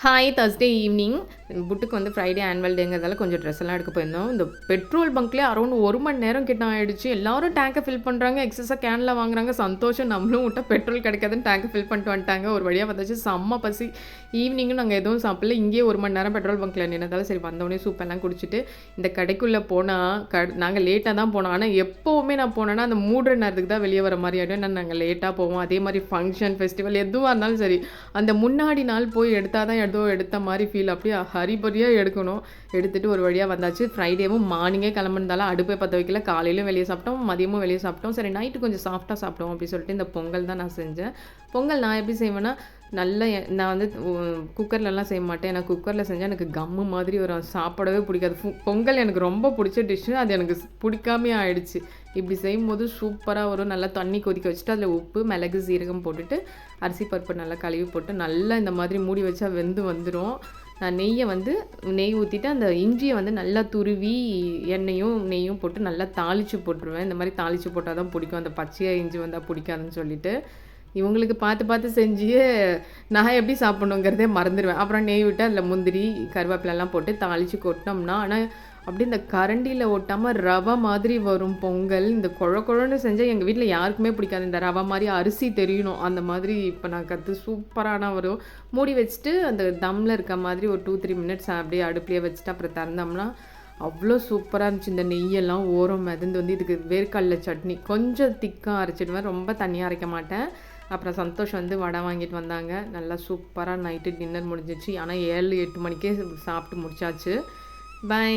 Hi Thursday evening புட்டுக்கு வந்து Friday annual டேங்கிறதால கொஞ்சம் dress எல்லாம் எடுக்க போயிருந்தோம். இந்த பெட்ரோல் பங்க்லேயே அரௌண்ட் 1 மணி நேரம் கிட்ட ஆயிடுச்சு. எல்லாரும் டேங்கை ஃபில் பண்ணுறாங்க, எக்ஸஸாக கேனில் வாங்குறாங்க. சந்தோஷம், நம்மளும் விட்டா பெட்ரோல் கிடைக்காதுன்னு டேங்கை ஃபில் பண்ணிட்டு வந்துட்டாங்க. ஒரு வழியாக வந்தாச்சு. செம்ம பசி. ஈவினிங்கும் நாங்கள் எதுவும் சாப்பிடல. இங்கேயே 1 மணி நேரம் பெட்ரோல் பங்க்கில் நின்றதால சரி வந்தோடனே சூப்பெல்லாம் குடிச்சிட்டு இந்த கடைக்குள்ளே போனால் நாங்கள் லேட்டாக தான் போனோம். ஆனால் எப்போவுமே நான் போனேன்னா அந்த 3:30 நேரத்துக்கு தான் வெளியே வர மாதிரி ஆகிடும். ஏன்னா நாங்கள் லேட்டாக போவோம். அதே மாதிரி ஃபங்க்ஷன் ஃபெஸ்டிவல் எதுவாக இருந்தாலும் சரி அந்த முன்னாடி நாள் போய் எடுத்தால் தான் ஏதோ எடுத்த மாதிரி ஃபீல். அப்படியே ஹரிபரியாக எடுக்கணும். எடுத்துகிட்டு ஒரு வழியாக வந்தாச்சு. ஃப்ரைடேவும் மார்னிங்கே கிளம்புனதால அடுப்பை பற்ற வைக்கல. காலையிலும் வெளியே சாப்பிட்டோம், மதியமும் வெளியே சாப்பிட்டோம். சரி நைட்டு கொஞ்சம் சாஃப்டாக சாப்பிட்டோம் அப்படின்னு சொல்லிட்டு இந்த பொங்கல் தான் நான் செஞ்சேன். பொங்கல் நான் எப்படி செய்வேன்னா நான் வந்து குக்கர்லலாம் செய்ய மாட்டேன். ஏன்னா குக்கரில் செஞ்சால் எனக்கு கம்மு மாதிரி வரும், சாப்பிடவே பிடிக்காது. பொங்கல் எனக்கு ரொம்ப பிடிச்ச டிஷ்ஷு, அது எனக்கு பிடிக்காமே ஆயிடுச்சு. இப்படி செய்யும்போது சூப்பராக வரும். நல்லா தண்ணி கொதிக்க வச்சுட்டு அதில் உப்பு, மிளகு, சீரகம் போட்டுட்டு அரிசி பருப்பு நல்லா கழுவி போட்டு நல்லா இந்த மாதிரி மூடி வச்சா வெந்து வந்துடும். நான் நெய் ஊற்றிட்டு அந்த இஞ்சியை வந்து நல்லா துருவி எண்ணெயும் நெய்யும் போட்டு நல்லா தாளித்து போட்டுருவேன். இந்த மாதிரி தாளித்து போட்டால் தான் பிடிக்கும். அந்த பச்சையாக இஞ்சி வந்தால் பிடிக்காதுன்னு சொல்லிட்டு இவங்களுக்கு பார்த்து செஞ்சு நான் எப்படி சாப்பிட்ணுங்கிறதே மறந்துடுவேன். அப்புறம் நெய் விட்டு அதில் முந்திரி, கருவேப்பிலெல்லாம் போட்டு தாளித்து கொட்டினோம்னா, ஆனால் அப்படியே இந்த கரண்டியில் ஒட்டாமல் ரவை மாதிரி வரும் பொங்கல். இந்த குழன்னு செஞ்சால் எங்கள் வீட்டில் யாருக்குமே பிடிக்காது. இந்த ரவை மாதிரி அரிசி தெரியணும், அந்த மாதிரி இப்போ நான் சூப்பரான வரும். மூடி வச்சுட்டு அந்த தம்மில் இருக்க மாதிரி ஒரு 2-3 மினிட்ஸ் அப்படியே அடுப்புலேயே வச்சுட்டு அப்புறம் திறந்தோம்னா அவ்வளோ சூப்பராக இருந்துச்சு. இந்த நெய்யெல்லாம் ஓரம் மிதந்து வந்து இதுக்கு வேர்க்கடல சட்னி கொஞ்சம் திக்காக அரைச்சிடுவேன், ரொம்ப தனியாக அரைக்க மாட்டேன். அப்புறம் சந்தோஷம் வந்து வடை வாங்கிட்டு வந்தாங்க. நல்லா சூப்பராக நைட்டு டின்னர் முடிஞ்சிச்சு. ஆனால் 7-8 மணிக்கே சாப்பிட்டு முடிச்சாச்சு. பை.